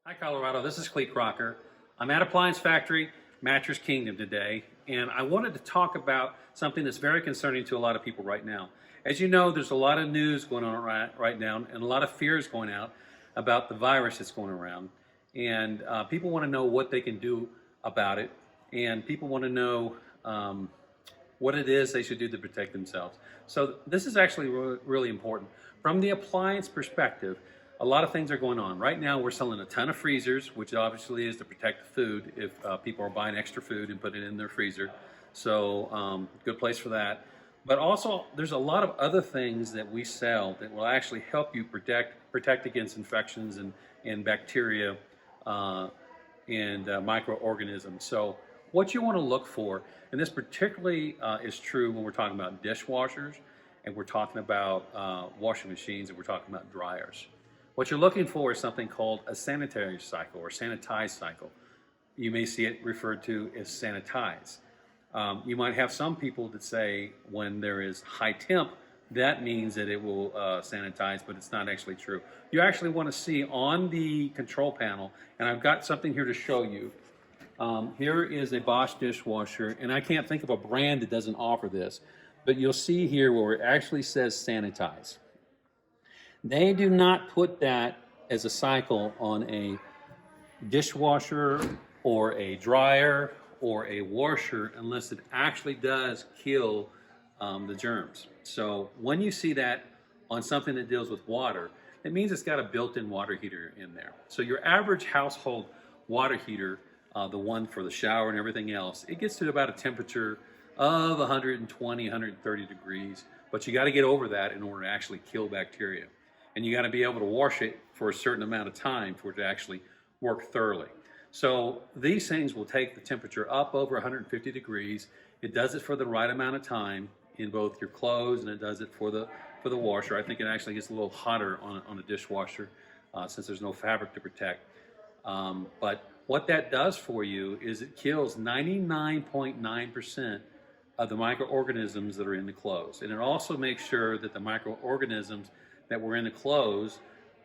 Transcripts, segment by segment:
Hi Colorado, this is Clee Crocker. I'm at Appliance Factory, Mattress Kingdom today, and I wanted to talk about something that's very concerning to a lot of people right now. As you know, there's a lot of news going on right now and a lot of fears going out about the virus that's going around. And people want to know what they can do about it, and people want to know what it is they should do to protect themselves. So this is actually really important. From the appliance perspective, a lot of things are going on. Right now we're selling a ton of freezers, which obviously is to protect the food if people are buying extra food and put it in their freezer. So good place for that. But also there's a lot of other things that we sell that will actually help you protect against infections and bacteria and microorganisms. So what you want to look for, and this particularly is true when we're talking about dishwashers and we're talking about washing machines and we're talking about dryers. What you're looking for is something called a sanitary cycle or sanitized cycle. You may see it referred to as sanitize. You might have some people that say when there is high temp, that means that it will sanitize, but it's not actually true. You actually want to see on the control panel, and I've got something here to show you. Here is a Bosch dishwasher, and I can't think of a brand that doesn't offer this, but you'll see here where it actually says sanitize. They do not put that as a cycle on a dishwasher or a dryer or a washer unless it actually does kill the germs. So when you see that on something that deals with water, it means it's got a built-in water heater in there. So your average household water heater, the one for the shower and everything else, it gets to about a temperature of 120, 130 degrees, but you got to get over that in order to actually kill bacteria. And you got to be able to wash it for a certain amount of time for it to actually work thoroughly. So these things will take the temperature up over 150 degrees. It does it for the right amount of time in both your clothes, and it does it for the washer. I think it actually gets a little hotter on a dishwasher since there's no fabric to protect. But what that does for you is it kills 99.9% of the microorganisms that are in the clothes. And it also makes sure that the microorganisms that were in the clothes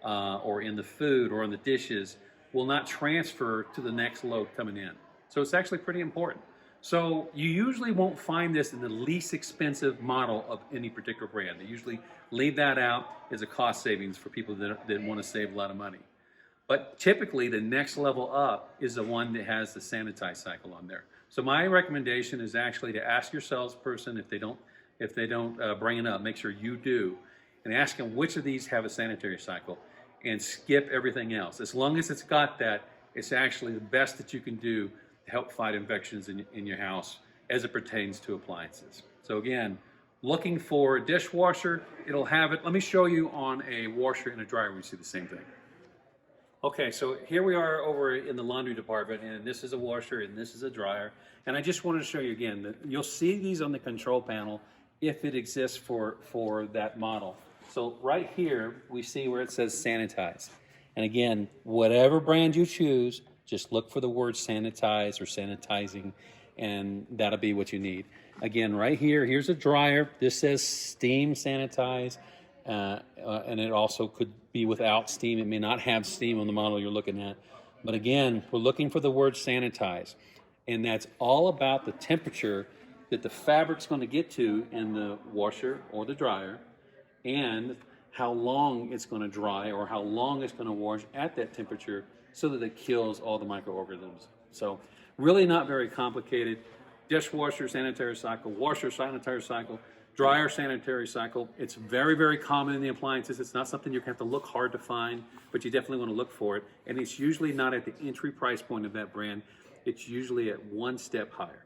or in the food or in the dishes will not transfer to the next load coming in. So it's actually pretty important. So you usually won't find this in the least expensive model of any particular brand. They usually leave that out as a cost savings for people that want to save a lot of money. But typically the next level up is the one that has the sanitize cycle on there. So my recommendation is actually to ask your salesperson if they don't bring it up, make sure you do, and ask them which of these have a sanitary cycle and skip everything else. As long as it's got that, it's actually the best that you can do to help fight infections in your house as it pertains to appliances. So again, looking for a dishwasher, it'll have it. Let me show you on a washer and a dryer, we see the same thing. Okay, so here we are over in the laundry department, and this is a washer and this is a dryer. And I just wanted to show you again that you'll see these on the control panel if it exists for that model. So right here, we see where it says sanitize. And again, whatever brand you choose, just look for the word sanitize or sanitizing, and that'll be what you need. Again, right here, here's a dryer. This says steam sanitize, and it also could be without steam. It may not have steam on the model you're looking at. But again, we're looking for the word sanitize. And that's all about the temperature that the fabric's going to get to in the washer or the dryer, and how long it's going to dry or how long it's going to wash at that temperature so that it kills all the microorganisms. So really not very complicated. Dishwasher sanitary cycle, washer sanitary cycle, dryer sanitary cycle. It's very, very common in the appliances. It's not something you have to look hard to find, but you definitely want to look for it. And it's usually not at the entry price point of that brand. It's usually at one step higher.